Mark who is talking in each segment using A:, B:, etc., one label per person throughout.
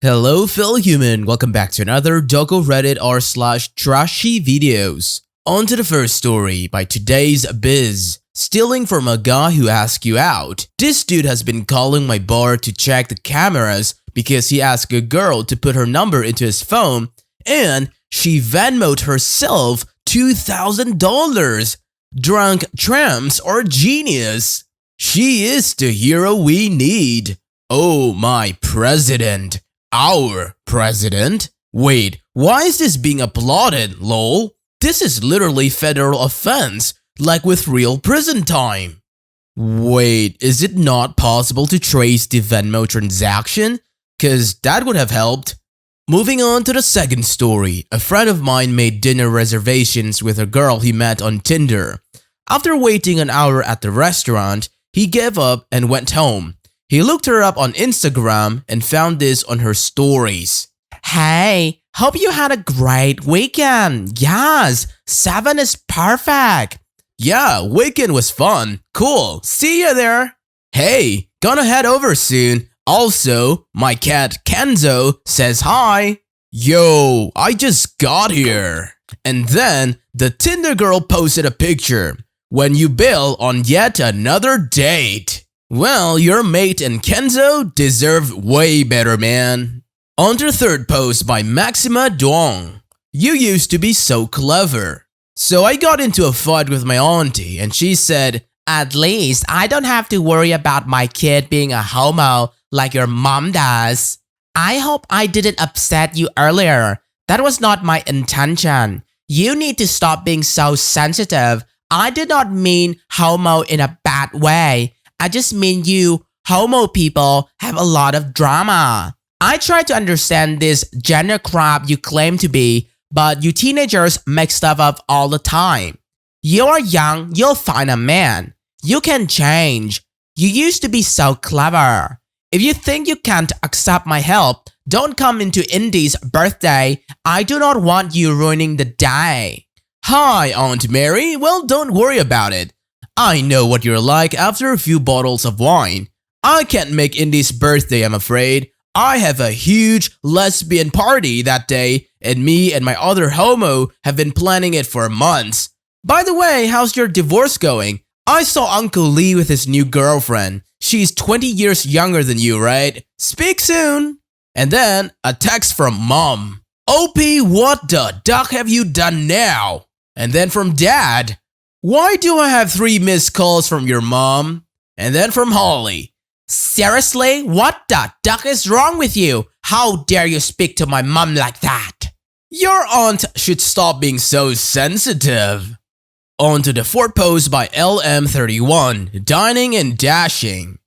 A: Hello fellow human, welcome back to another Doggo Reddit r/trashy videos. On to the first story by today's biz. Stealing from a guy who asks you out. This dude has been calling my bar to check the cameras because he asked a girl to put her number into his phone and she Venmo'd herself $2,000. Drunk tramps are genius. She is the hero we need. Oh my president. Our president? Wait, why is this being applauded, lol? This is literally federal offense, like with real prison time. Wait, is it not possible to trace the Venmo transaction? Cause that would have helped. Moving on to the second story, a friend of mine made dinner reservations with a girl he met on Tinder. After waiting an hour at the restaurant, he gave up and went home. He looked her up on Instagram and found this on her stories. Hey, hope you had a great weekend. Yes, 7 is perfect. Yeah, weekend was fun. Cool, see you there. Hey, gonna head over soon. Also, my cat Kenzo says hi. Yo, I just got here. And then the Tinder girl posted a picture. When you bail on yet another date. Well, your mate and Kenzo deserve way better, man. On to the third post by Maxima Duong. You used to be so clever. So I got into a fight with my auntie and she said, at least I don't have to worry about my kid being a homo like your mom does. I hope I didn't upset you earlier. That was not my intention. You need to stop being so sensitive. I did not mean homo in a bad way. I just mean you homo people have a lot of drama. I try to understand this gender crap you claim to be, but you teenagers make stuff up all the time. You're young, you'll find a man. You can change. You used to be so clever. If you think you can't accept my help, don't come into Indy's birthday. I do not want you ruining the day. Hi, Aunt Mary. Well, don't worry about it. I know what you're like after a few bottles of wine. I can't make Indy's birthday, I'm afraid. I have a huge lesbian party that day and me and my other homo have been planning it for months. By the way, how's your divorce going? I saw Uncle Lee with his new girlfriend. She's 20 years younger than you, right? Speak soon. And then a text from Mom. OP, what the duck have you done now? And then from Dad. Why do I have 3 missed calls from your mom? And then from Holly. Seriously? What the duck is wrong with you? How dare you speak to my mom like that? Your aunt should stop being so sensitive. On to the fourth post by LM31, Dining and Dashing.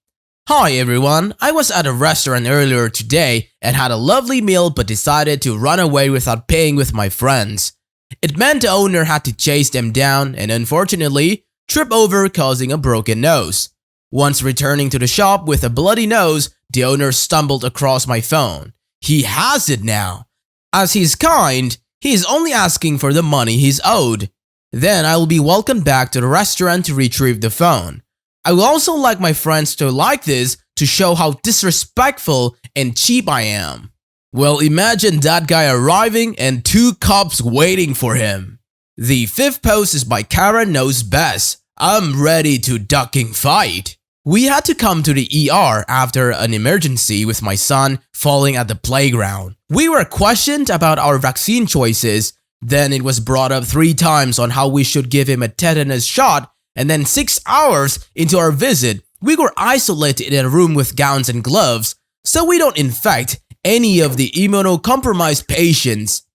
A: Hi everyone, I was at a restaurant earlier today and had a lovely meal but decided to run away without paying with my friends. It meant the owner had to chase them down and unfortunately, trip over causing a broken nose. Once returning to the shop with a bloody nose, the owner stumbled across my phone. He has it now. As he's kind, he is only asking for the money he's owed. Then I will be welcomed back to the restaurant to retrieve the phone. I would also like my friends to like this to show how disrespectful and cheap I am. Well, imagine that guy arriving and 2 cops waiting for him. The fifth post is by Kara Knows Best. I'm ready to ducking fight. We had to come to the ER after an emergency with my son falling at the playground. We were questioned about our vaccine choices. Then it was brought up 3 times on how we should give him a tetanus shot. And then 6 hours into our visit, we were isolated in a room with gowns and gloves so we don't infect any of the immunocompromised patients.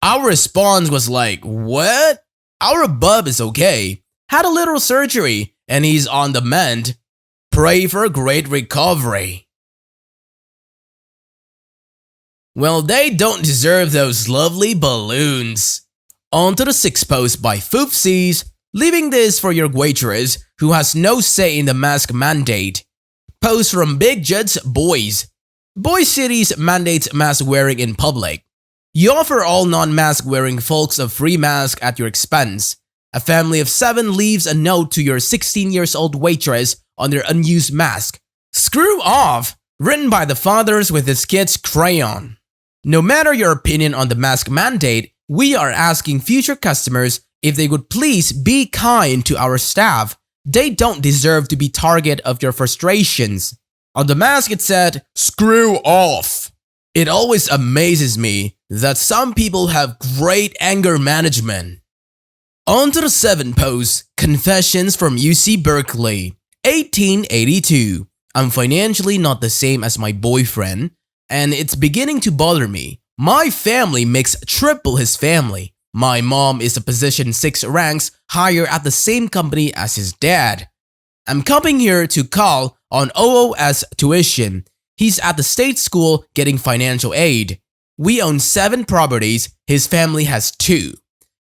A: Our response was like, what? Our bub is okay. Had a little surgery and he's on the mend. Pray for a great recovery. Well, they don't deserve those lovely balloons. On to the sixth post by Foofsies. Leaving this for your waitress who has no say in the mask mandate. Post from Big Judd's Boys. Boys Cities mandates mask wearing in public. You offer all non-mask wearing folks a free mask at your expense. A family of 7 leaves a note to your 16-year-old waitress on their unused mask. Screw off! Written by the fathers with his kid's crayon. No matter your opinion on the mask mandate, we are asking future customers if they would please be kind to our staff. They don't deserve to be target of your frustrations. On the mask it said, "Screw off." It always amazes me that some people have great anger management. On to the 7th post, Confessions from UC Berkeley, 1882. I'm financially not the same as my boyfriend, and it's beginning to bother me. My family makes triple his family. My mom is a position 6 ranks higher at the same company as his dad. I'm coming here to call on OOS tuition. He's at the state school getting financial aid. We own 7 properties, his family has 2.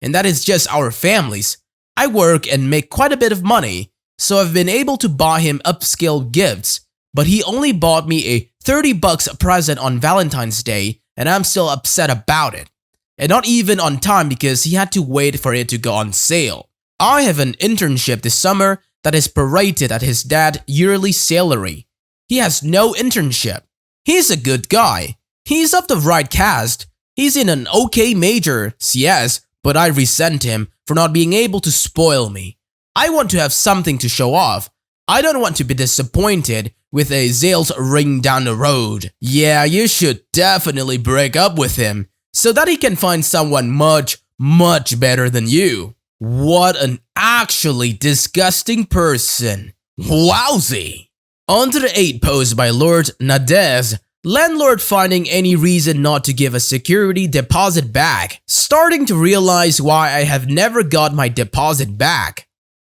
A: And that is just our families. I work and make quite a bit of money, so I've been able to buy him upscale gifts, but he only bought me a $30 present on Valentine's Day, and I'm still upset about it. And not even on time because he had to wait for it to go on sale. I have an internship this summer that is prorated at his dad's yearly salary. He has no internship. He's a good guy. He's of the right caste. He's in an okay major, CS, but I resent him for not being able to spoil me. I want to have something to show off. I don't want to be disappointed with a Zales ring down the road. Yeah, you should definitely break up with him so that he can find someone much better than you. What an actually disgusting person. Wowzy. On to the 8th post by Lord Nadez. Landlord finding any reason not to give a security deposit back. Starting to realize why I have never got my deposit back.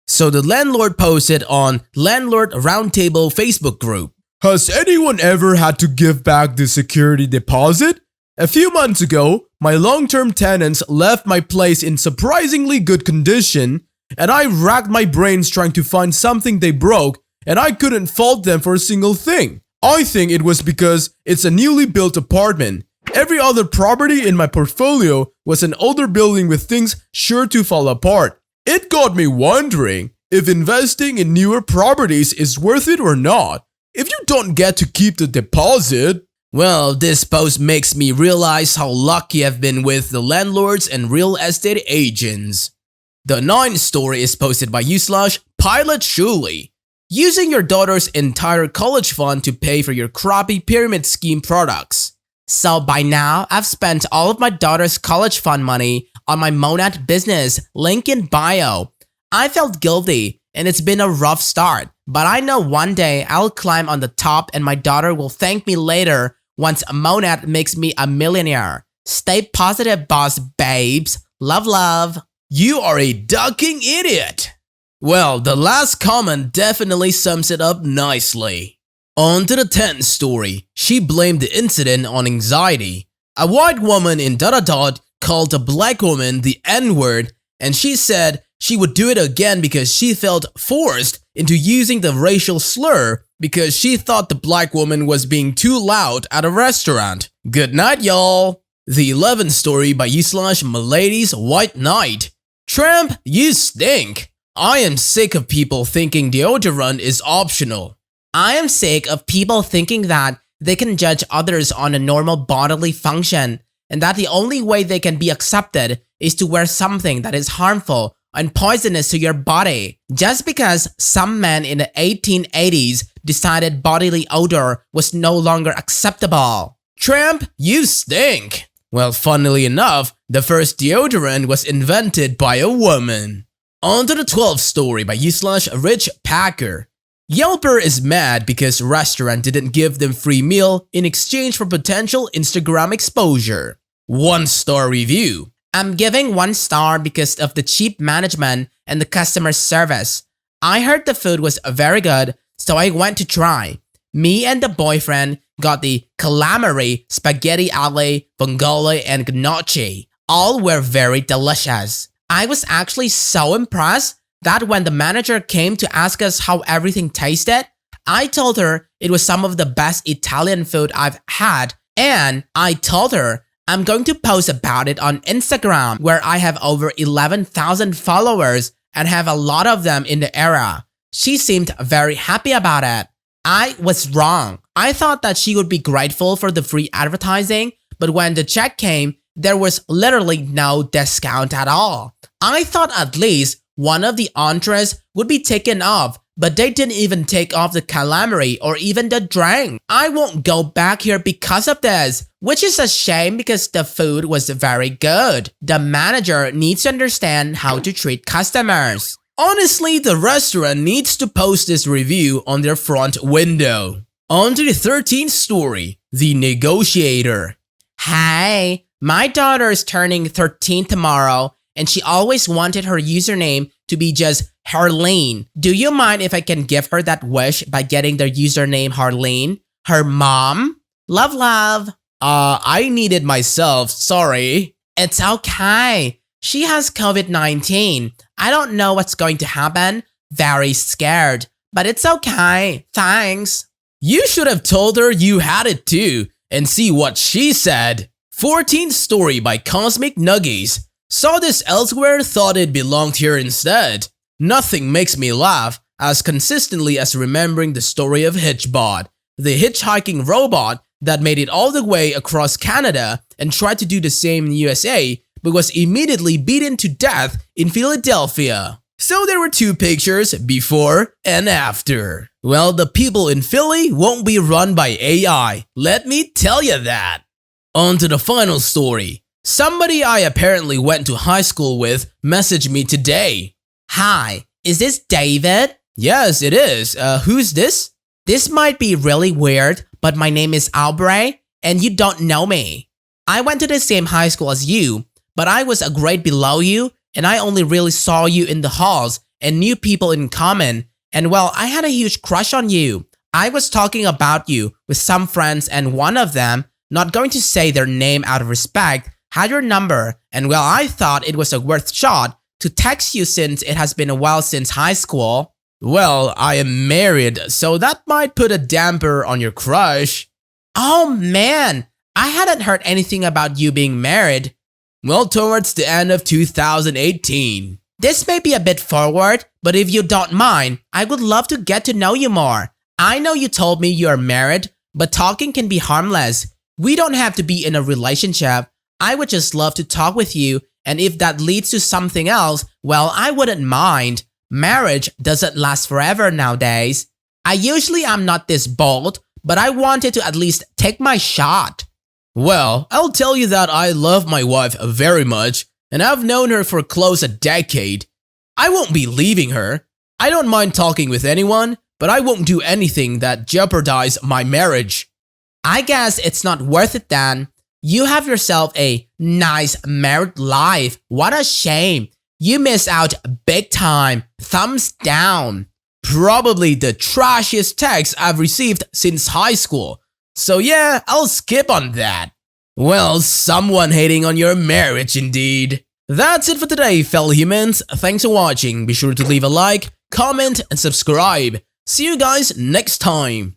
A: So the landlord posted on Landlord Roundtable Facebook group. Has anyone ever had to give back the security deposit? A few months ago, my long-term tenants left my place in surprisingly good condition, and I racked my brains trying to find something they broke, and I couldn't fault them for a single thing. I think it was because it's a newly built apartment. Every other property in my portfolio was an older building with things sure to fall apart. It got me wondering if investing in newer properties is worth it or not. If you don't get to keep the deposit. Well, this post makes me realize how lucky I've been with the landlords and real estate agents. The 9th story is posted by /Pilot Shuli. Using your daughter's entire college fund to pay for your crappy pyramid scheme products. So by now, I've spent all of my daughter's college fund money on my Monad business, link in bio. I felt guilty, and it's been a rough start, but I know one day I'll climb on the top and my daughter will thank me later once Monad makes me a millionaire. Stay positive, boss babes. Love, love. You are a ducking idiot. Well, the last comment definitely sums it up nicely. On to the 10th story. She blamed the incident on anxiety. A white woman in called a black woman the N-word, and she said she would do it again because she felt forced into using the racial slur because she thought the black woman was being too loud at a restaurant. Good night, y'all. The 11th story by /Milady's White Knight. Tramp, you stink. I am sick of people thinking deodorant is optional. I am sick of people thinking that they can judge others on a normal bodily function and that the only way they can be accepted is to wear something that is harmful and poisonous to your body. Just because some men in the 1880s decided bodily odor was no longer acceptable. Tramp, you stink. Well, funnily enough, the first deodorant was invented by a woman. On to the 12th story by /Rich Packer. Yelper is mad because restaurant didn't give them free meal in exchange for potential Instagram exposure. 1-star review. I'm giving 1 star because of the cheap management and the customer service. I heard the food was very good, so I went to try. Me and the boyfriend got the calamari, spaghetti alle, vongole, and gnocchi. All were very delicious. I was actually so impressed that when the manager came to ask us how everything tasted, I told her it was some of the best Italian food I've had, and I told her I'm going to post about it on Instagram, where I have over 11,000 followers and have a lot of them in the area. She seemed very happy about it. I was wrong. I thought that she would be grateful for the free advertising, but when the check came, there was literally no discount at all. I thought at least one of the entrees would be taken off, but they didn't even take off the calamari or even the drink. I won't go back here because of this, which is a shame because the food was very good. The manager needs to understand how to treat customers. Honestly, the restaurant needs to post this review on their front window. On to the 13th story, The Negotiator. Hey, my daughter is turning 13 tomorrow, and she always wanted her username to be just Harleen. Do you mind if I can give her that wish by getting their username Harleen? Her mom? Love, love. I need it myself, sorry. It's okay. She has COVID-19. I don't know what's going to happen. Very scared. But it's okay. Thanks. You should have told her you had it too, and see what she said. 14th story by Cosmic Nuggies. Saw this elsewhere, thought it belonged here instead. Nothing makes me laugh as consistently as remembering the story of Hitchbot, the hitchhiking robot that made it all the way across Canada and tried to do the same in USA, but was immediately beaten to death in Philadelphia. So there were two pictures, before and after. Well, the people in Philly won't be run by AI, let me tell you that. On to the final story. Somebody I apparently went to high school with messaged me today. Hi, is this David? Yes, it is. Who's this? This might be really weird, but my name is Aubrey, and you don't know me. I went to the same high school as you, but I was a grade below you, and I only really saw you in the halls and knew people in common, and well, I had a huge crush on you. I was talking about you with some friends, and one of them, not going to say their name out of respect, had your number, and well, I thought it was a worth shot to text you since it has been a while since high school. Well, I am married, so that might put a damper on your crush. Oh man, I hadn't heard anything about you being married. Well, towards the end of 2018. This may be a bit forward, but if you don't mind, I would love to get to know you more. I know you told me you are married, but talking can be harmless. We don't have to be in a relationship. I would just love to talk with you, and if that leads to something else, well, I wouldn't mind. Marriage doesn't last forever nowadays. I usually am not this bold, but I wanted to at least take my shot. Well, I'll tell you that I love my wife very much, and I've known her for close a decade. I won't be leaving her. I don't mind talking with anyone, but I won't do anything that jeopardize my marriage. I guess it's not worth it then. You have yourself a nice married life. What a shame. You miss out big time. Thumbs down. Probably the trashiest text I've received since high school. So yeah, I'll skip on that. Well, someone hating on your marriage indeed. That's it for today, fellow humans. Thanks for watching. Be sure to leave a like, comment, and subscribe. See you guys next time.